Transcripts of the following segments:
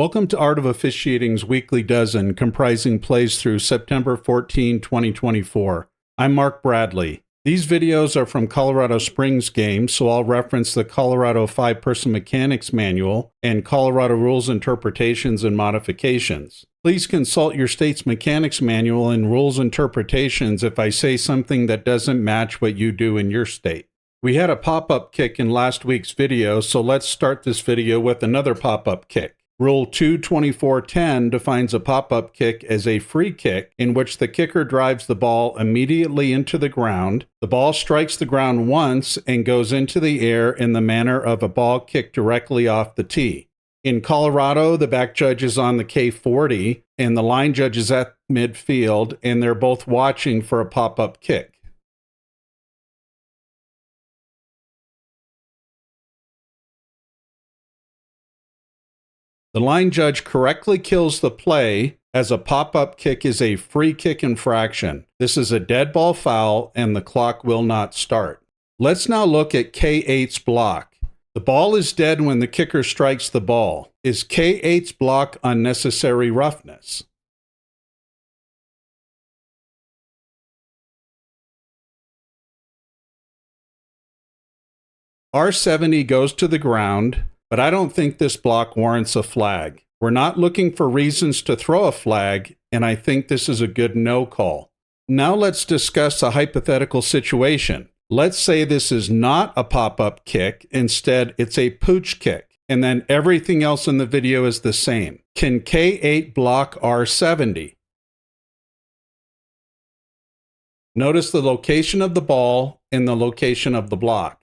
Welcome to Art of Officiating's Weekly Dozen, comprising plays through September 14, 2024. I'm Mark Bradley. These videos are from Colorado Springs games, so I'll reference the Colorado 5-Person Mechanics Manual and Colorado Rules Interpretations and Modifications. Please consult your state's mechanics manual and rules interpretations if I say something that doesn't match what you do in your state. We had a pop-up kick in last week's video, so let's start this video with another pop-up kick. Rule 224.10 defines a pop-up kick as a free kick in which the kicker drives the ball immediately into the ground. The ball strikes the ground once and goes into the air in the manner of a ball kicked directly off the tee. In Colorado, the back judge is on the K40 and the line judge is at midfield, and they're both watching for a pop-up kick. The line judge correctly kills the play as a pop-up kick is a free kick infraction. This is a dead ball foul and the clock will not start. Let's now look at K8's block. The ball is dead when the kicker strikes the ball. Is K8's block unnecessary roughness? R70 goes to the ground, but I don't think this block warrants a flag. We're not looking for reasons to throw a flag, and I think this is a good no call. Now let's discuss a hypothetical situation. Let's say this is not a pop-up kick, instead it's a pooch kick, and then everything else in the video is the same. Can K8 block R70? Notice the location of the ball and the location of the block.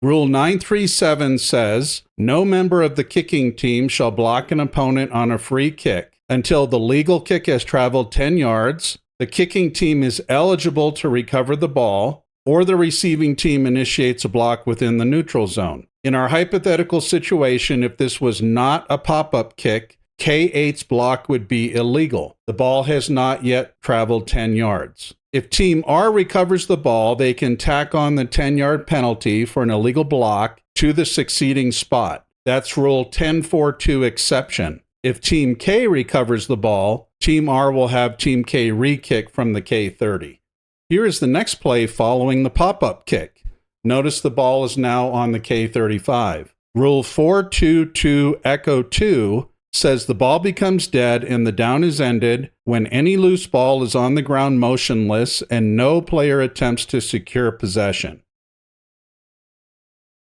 Rule 937 says, no member of the kicking team shall block an opponent on a free kick until the legal kick has traveled 10 yards, the kicking team is eligible to recover the ball, or the receiving team initiates a block within the neutral zone. In our hypothetical situation, if this was not a pop-up kick, K8's block would be illegal. The ball has not yet traveled 10 yards. If Team R recovers the ball, they can tack on the 10-yard penalty for an illegal block to the succeeding spot. That's Rule 10.4.2 exception. If Team K recovers the ball, Team R will have Team K re-kick from the K30. Here is the next play following the pop-up kick. Notice the ball is now on the K35. Rule 4.2.2 Echo 2 says the ball becomes dead and the down is ended when any loose ball is on the ground motionless and no player attempts to secure possession.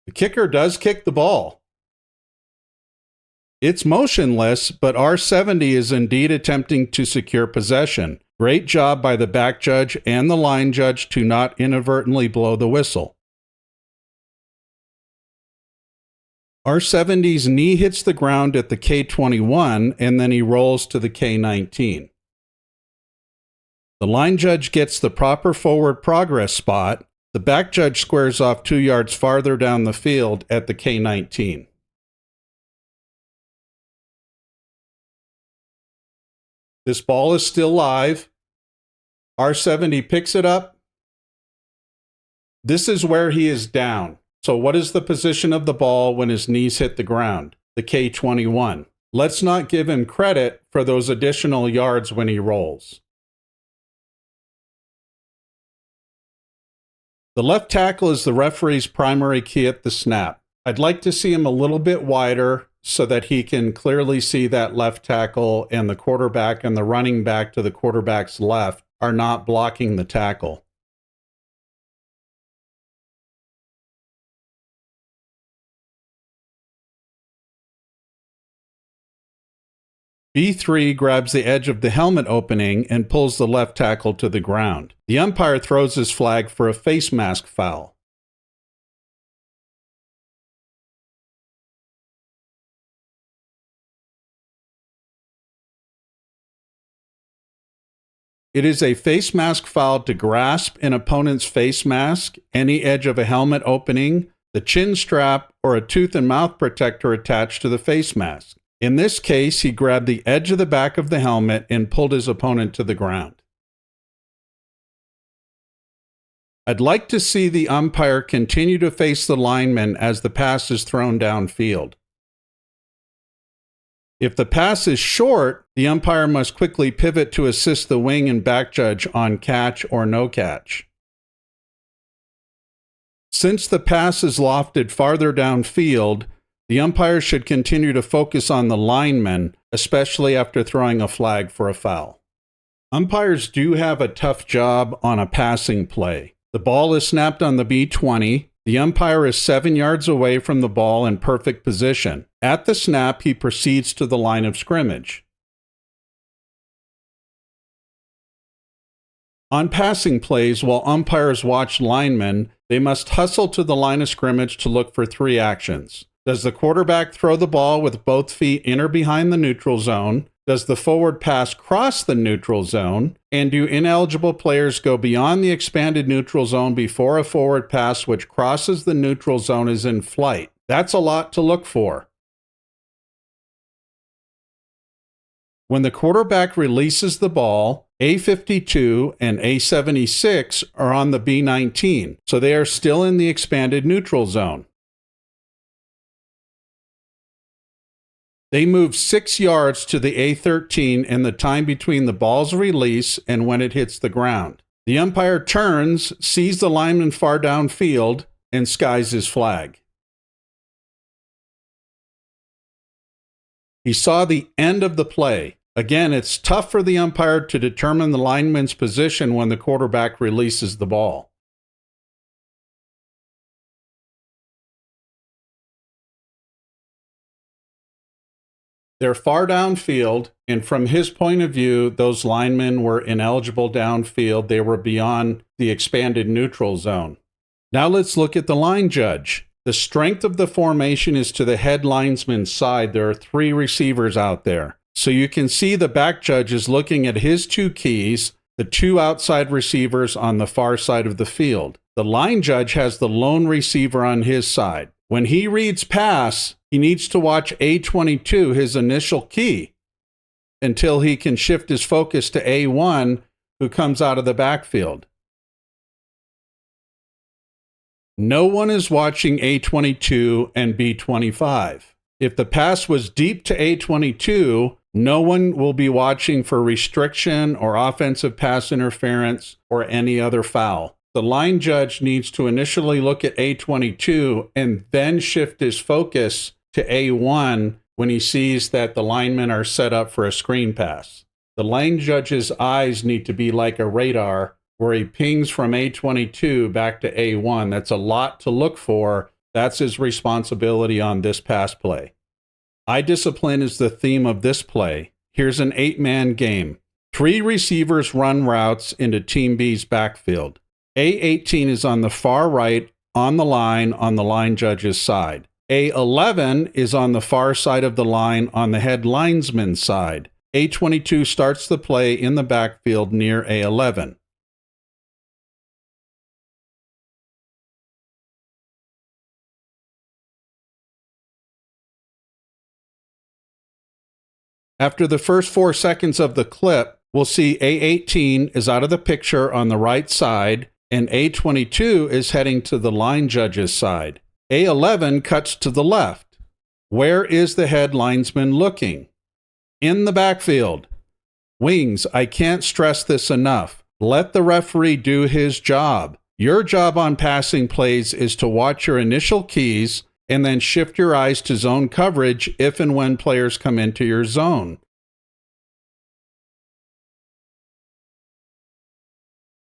The kicker does kick the ball. It's motionless, but R70 is indeed attempting to secure possession. Great job by the back judge and the line judge to not inadvertently blow the whistle. R70's knee hits the ground at the K21 and then he rolls to the K19. The line judge gets the proper forward progress spot. The back judge squares off 2 yards farther down the field at the K19. This ball is still live. R70 picks it up. This is where he is down. So what is the position of the ball when his knees hit the ground? The K21. Let's not give him credit for those additional yards when he rolls. The left tackle is the referee's primary key at the snap. I'd like to see him a little bit wider so that he can clearly see that left tackle and the quarterback and the running back to the quarterback's left are not blocking the tackle. B3 grabs the edge of the helmet opening and pulls the left tackle to the ground. The umpire throws his flag for a face mask foul. It is a face mask foul to grasp an opponent's face mask, any edge of a helmet opening, the chin strap, or a tooth and mouth protector attached to the face mask. In this case, he grabbed the edge of the back of the helmet and pulled his opponent to the ground. I'd like to see the umpire continue to face the lineman as the pass is thrown downfield. If the pass is short, the umpire must quickly pivot to assist the wing and back judge on catch or no catch. Since the pass is lofted farther downfield, the umpire should continue to focus on the lineman, especially after throwing a flag for a foul. Umpires do have a tough job on a passing play. The ball is snapped on the B20. The umpire is 7 yards away from the ball in perfect position. At the snap, he proceeds to the line of scrimmage. On passing plays, while umpires watch linemen, they must hustle to the line of scrimmage to look for 3 actions. Does the quarterback throw the ball with both feet in or behind the neutral zone? Does the forward pass cross the neutral zone? And do ineligible players go beyond the expanded neutral zone before a forward pass which crosses the neutral zone is in flight? That's a lot to look for. When the quarterback releases the ball, A52 and A76 are on the B19, so they are still in the expanded neutral zone. They move 6 yards to the A13 in the time between the ball's release and when it hits the ground. The umpire turns, sees the lineman far downfield, and skies his flag. He saw the end of the play. Again, it's tough for the umpire to determine the lineman's position when the quarterback releases the ball. They're far downfield, and from his point of view, those linemen were ineligible downfield. They were beyond the expanded neutral zone. Now let's look at the line judge. The strength of the formation is to the head linesman's side. There are 3 receivers out there. So you can see the back judge is looking at his 2 keys, the 2 outside receivers on the far side of the field. The line judge has the lone receiver on his side. When he reads pass, he needs to watch A22, his initial key, until he can shift his focus to A1, who comes out of the backfield. No one is watching A22 and B25. If the pass was deep to A22, no one will be watching for restriction or offensive pass interference or any other foul. The line judge needs to initially look at A22 and then shift his focus to A1 when he sees that the linemen are set up for a screen pass. The line judge's eyes need to be like a radar where he pings from A22 back to A1. That's a lot to look for. That's his responsibility on this pass play. Eye discipline is the theme of this play. Here's an 8-man game. 3 receivers run routes into Team B's backfield. A18 is on the far right on the line judge's side. A11 is on the far side of the line on the head linesman's side. A22 starts the play in the backfield near A11. After the first 4 seconds of the clip, we'll see A18 is out of the picture on the right side, and A22 is heading to the line judge's side. A11 cuts to the left. Where is the head linesman looking? In the backfield. Wings, I can't stress this enough. Let the referee do his job. Your job on passing plays is to watch your initial keys and then shift your eyes to zone coverage if and when players come into your zone.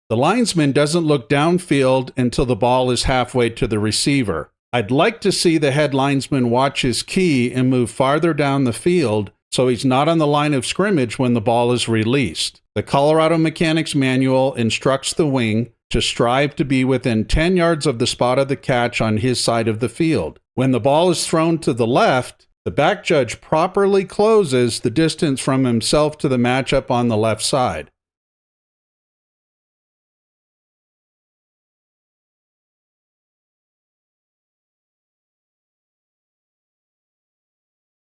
The linesman doesn't look downfield until the ball is halfway to the receiver. I'd like to see the head linesman watch his key and move farther down the field so he's not on the line of scrimmage when the ball is released. The Colorado Mechanics Manual instructs the wing to strive to be within 10 yards of the spot of the catch on his side of the field. When the ball is thrown to the left, the back judge properly closes the distance from himself to the matchup on the left side.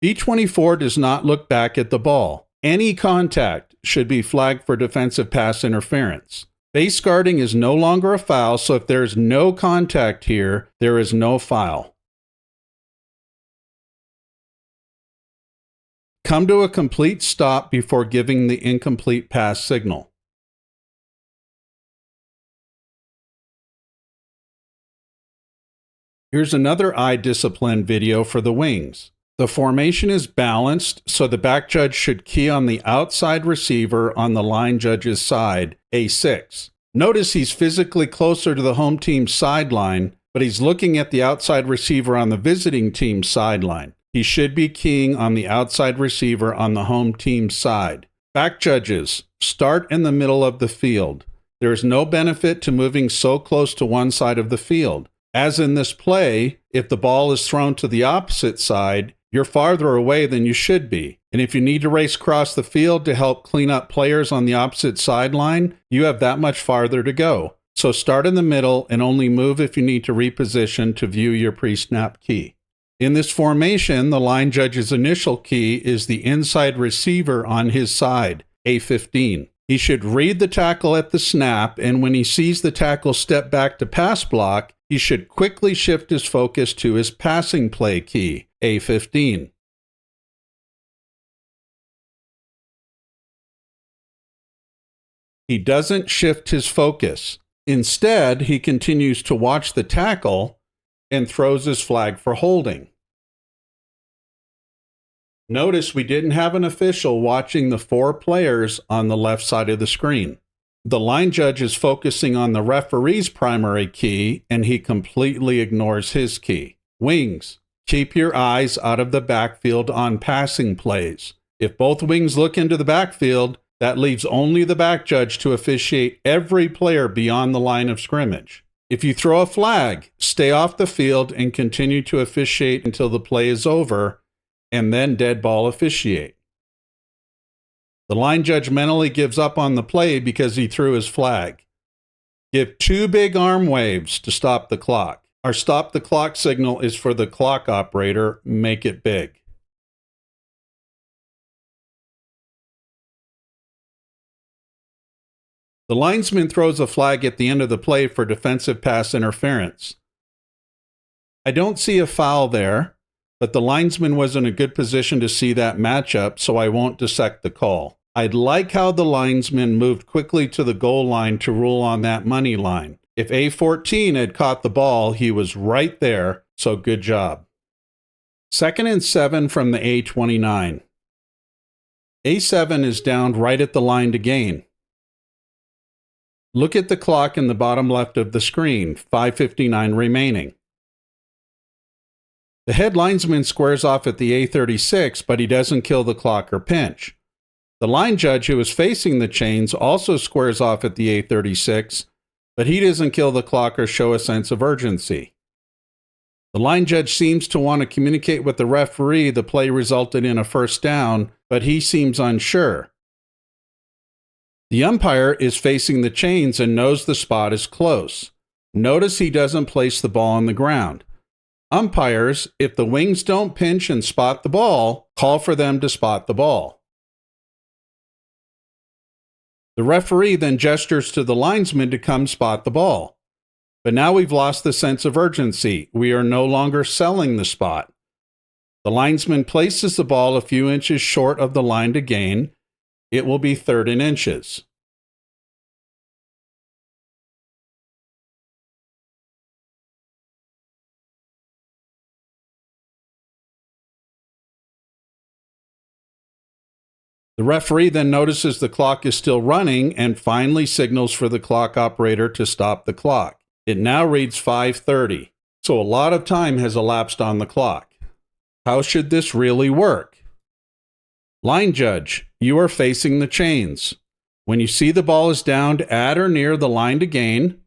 B24 does not look back at the ball. Any contact should be flagged for defensive pass interference. Base guarding is no longer a foul, so if there is no contact here, there is no foul. Come to a complete stop before giving the incomplete pass signal. Here's another eye discipline video for the wings. The formation is balanced, so the back judge should key on the outside receiver on the line judge's side, A6. Notice he's physically closer to the home team's sideline, but he's looking at the outside receiver on the visiting team's sideline. He should be keying on the outside receiver on the home team's side. Back judges, start in the middle of the field. There is no benefit to moving so close to one side of the field. As in this play, if the ball is thrown to the opposite side, you're farther away than you should be. And if you need to race across the field to help clean up players on the opposite sideline, you have that much farther to go. So start in the middle and only move if you need to reposition to view your pre-snap key. In this formation, the line judge's initial key is the inside receiver on his side, A15. He should read the tackle at the snap, and when he sees the tackle step back to pass block, he should quickly shift his focus to his passing play key, A15. He doesn't shift his focus. Instead, he continues to watch the tackle and throws his flag for holding. Notice we didn't have an official watching the 4 players on the left side of the screen. The line judge is focusing on the referee's primary key, and he completely ignores his key. Wings, keep your eyes out of the backfield on passing plays. If both wings look into the backfield, that leaves only the back judge to officiate every player beyond the line of scrimmage. If you throw a flag, stay off the field and continue to officiate until the play is over, and then dead ball officiate. The line judge mentally gives up on the play because he threw his flag. Give 2 big arm waves to stop the clock. Our stop the clock signal is for the clock operator. Make it big. The linesman throws a flag at the end of the play for defensive pass interference. I don't see a foul there, but the linesman was in a good position to see that matchup, so I won't dissect the call. I'd like how the linesman moved quickly to the goal line to rule on that money line. If A14 had caught the ball, he was right there, so good job. 2nd and 7 from the A29. A7 is downed right at the line to gain. Look at the clock in the bottom left of the screen, 5:59 remaining. The head linesman squares off at the A36, but he doesn't kill the clock or pinch. The line judge, who is facing the chains, also squares off at the A36, but he doesn't kill the clock or show a sense of urgency. The line judge seems to want to communicate with the referee the play resulted in a first down, but he seems unsure. The umpire is facing the chains and knows the spot is close. Notice he doesn't place the ball on the ground. Umpires, if the wings don't pinch and spot the ball, call for them to spot the ball. The referee then gestures to the linesman to come spot the ball. But now we've lost the sense of urgency. We are no longer selling the spot. The linesman places the ball a few inches short of the line to gain. It will be 3rd and inches. The referee then notices the clock is still running and finally signals for the clock operator to stop the clock. It now reads 5:30, so a lot of time has elapsed on the clock. How should this really work? Line judge, you are facing the chains. When you see the ball is downed at or near the line to gain,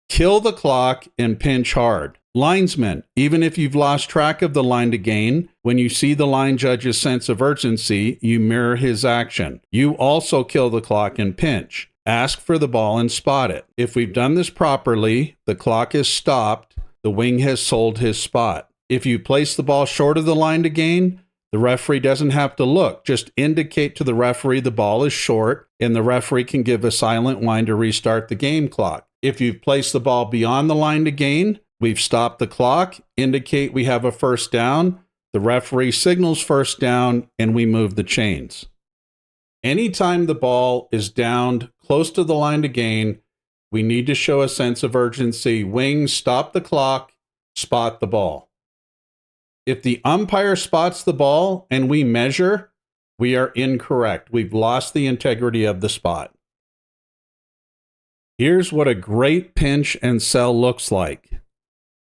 kill the clock and pinch hard. Linesman, even if you've lost track of the line to gain, when you see the line judge's sense of urgency, you mirror his action. You also kill the clock and pinch. Ask for the ball and spot it. If we've done this properly, the clock is stopped, the wing has sold his spot. If you place the ball short of the line to gain, the referee doesn't have to look. Just indicate to the referee the ball is short, and the referee can give a silent whine to restart the game clock. If you've placed the ball beyond the line to gain, we've stopped the clock, indicate we have a first down, the referee signals first down, and we move the chains. Anytime the ball is downed close to the line to gain, we need to show a sense of urgency. Wings, stop the clock, spot the ball. If the umpire spots the ball and we measure, we are incorrect. We've lost the integrity of the spot. Here's what a great pinch and sell looks like.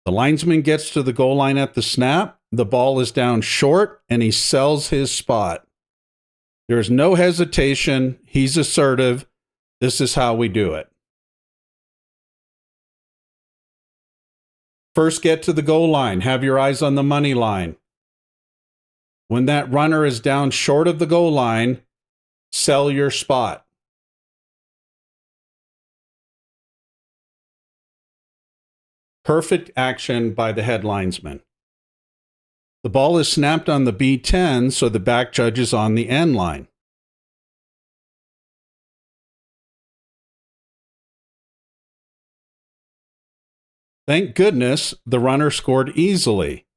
The linesman gets to the goal line at the snap. The ball is down short, and he sells his spot. There's no hesitation. He's assertive. This is how we do it. First, get to the goal line. Have your eyes on the money line. When that runner is down short of the goal line, sell your spot. Perfect action by the head linesman. The ball is snapped on the B10, so the back judge is on the end line. Thank goodness the runner scored easily.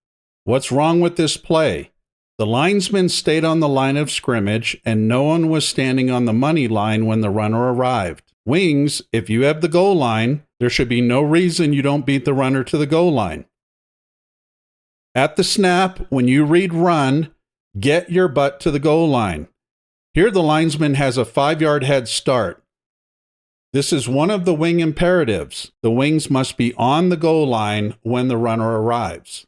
What's wrong with this play? The linesman stayed on the line of scrimmage, and no one was standing on the money line when the runner arrived. Wings, if you have the goal line, there should be no reason you don't beat the runner to the goal line. At the snap, when you read run, get your butt to the goal line. Here the linesman has a 5-yard head start. This is one of the wing imperatives. The wings must be on the goal line when the runner arrives.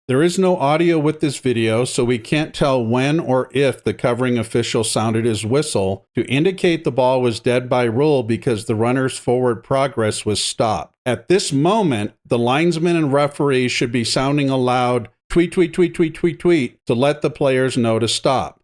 There is no audio with this video, so we can't tell when or if the covering official sounded his whistle to indicate the ball was dead by rule because the runner's forward progress was stopped. At this moment, the linesman and referee should be sounding a loud tweet, tweet, tweet, tweet, tweet, tweet to let the players know to stop.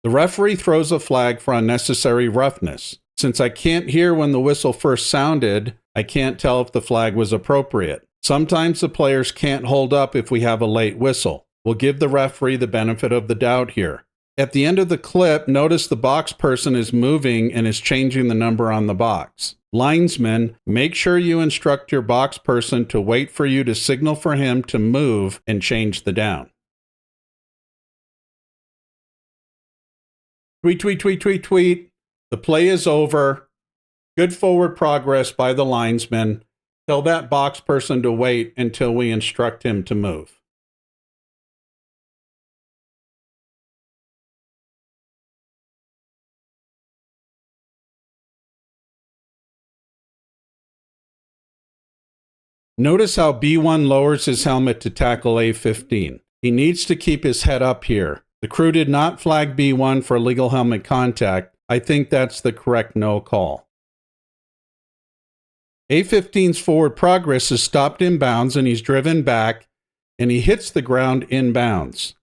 The referee throws a flag for unnecessary roughness. Since I can't hear when the whistle first sounded, I can't tell if the flag was appropriate. Sometimes the players can't hold up if we have a late whistle. We'll give the referee the benefit of the doubt here. At the end of the clip, notice the box person is moving and is changing the number on the box. Linesmen, make sure you instruct your box person to wait for you to signal for him to move and change the down. Tweet, tweet, tweet, tweet, tweet. The play is over. Good forward progress by the linesman. Tell that box person to wait until we instruct him to move. Notice how B1 lowers his helmet to tackle A15. He needs to keep his head up here. The crew did not flag B1 for illegal helmet contact. I think that's the correct no call. A15's forward progress is stopped in bounds and he's driven back and he hits the ground in bounds.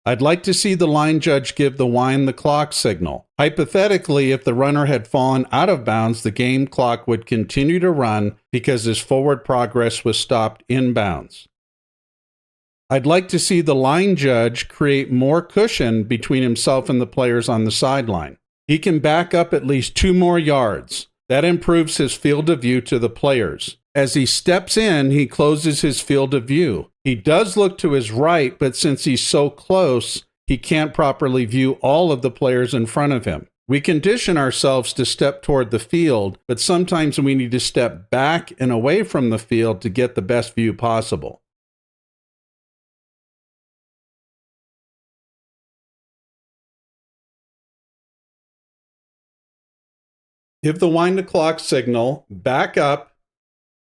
I'd like to see the line judge give the wind the clock signal. Hypothetically, if the runner had fallen out of bounds, the game clock would continue to run because his forward progress was stopped in bounds. I'd like to see the line judge create more cushion between himself and the players on the sideline. He can back up at least 2 more yards. That improves his field of view to the players. As he steps in, he closes his field of view. He does look to his right, but since he's so close, he can't properly view all of the players in front of him. We condition ourselves to step toward the field, but sometimes we need to step back and away from the field to get the best view possible. Give the wind the clock signal, back up,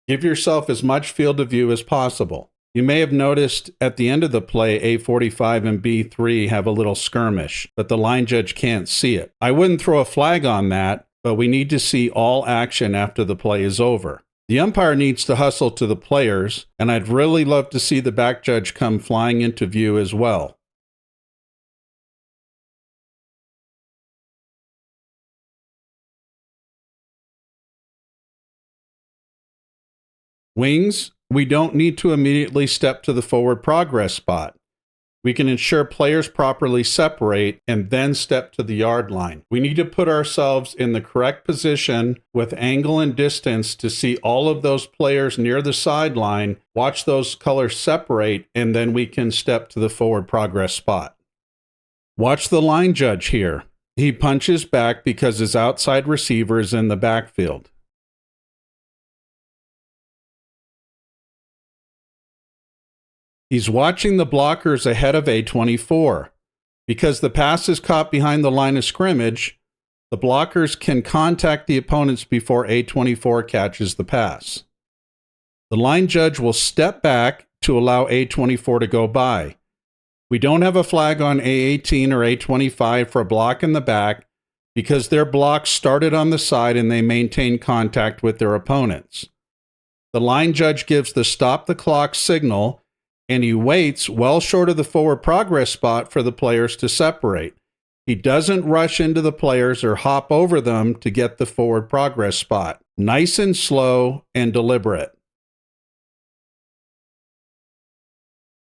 give yourself as much field of view as possible. You may have noticed at the end of the play, A45 and B3 have a little skirmish, but the line judge can't see it. I wouldn't throw a flag on that, but we need to see all action after the play is over. The umpire needs to hustle to the players, and I'd really love to see the back judge come flying into view as well. Wings, we don't need to immediately step to the forward progress spot. We can ensure players properly separate and then step to the yard line. We need to put ourselves in the correct position with angle and distance to see all of those players near the sideline, watch those colors separate, and then we can step to the forward progress spot. Watch the line judge here. He punches back because his outside receiver is in the backfield. He's watching the blockers ahead of A24. Because the pass is caught behind the line of scrimmage, the blockers can contact the opponents before A24 catches the pass. The line judge will step back to allow A24 to go by. We don't have a flag on A18 or A25 for a block in the back because their blocks started on the side and they maintain contact with their opponents. The line judge gives the stop the clock signal, and he waits well short of the forward progress spot for the players to separate. He doesn't rush into the players or hop over them to get the forward progress spot. Nice and slow and deliberate.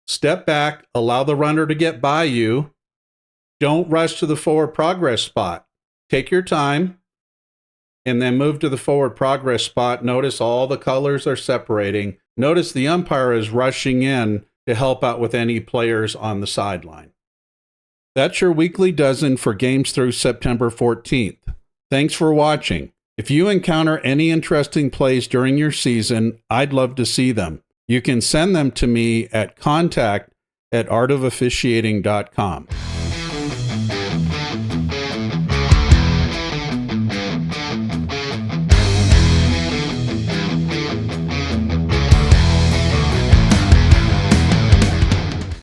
Step back, allow the runner to get by you. Don't rush to the forward progress spot. Take your time and then move to the forward progress spot. Notice all the colors are separating. Notice the umpire is rushing in to help out with any players on the sideline. That's your weekly dozen for games through September 14th. Thanks for watching. If you encounter any interesting plays during your season, I'd love to see them. You can send them to me at contact@artofofficiating.com.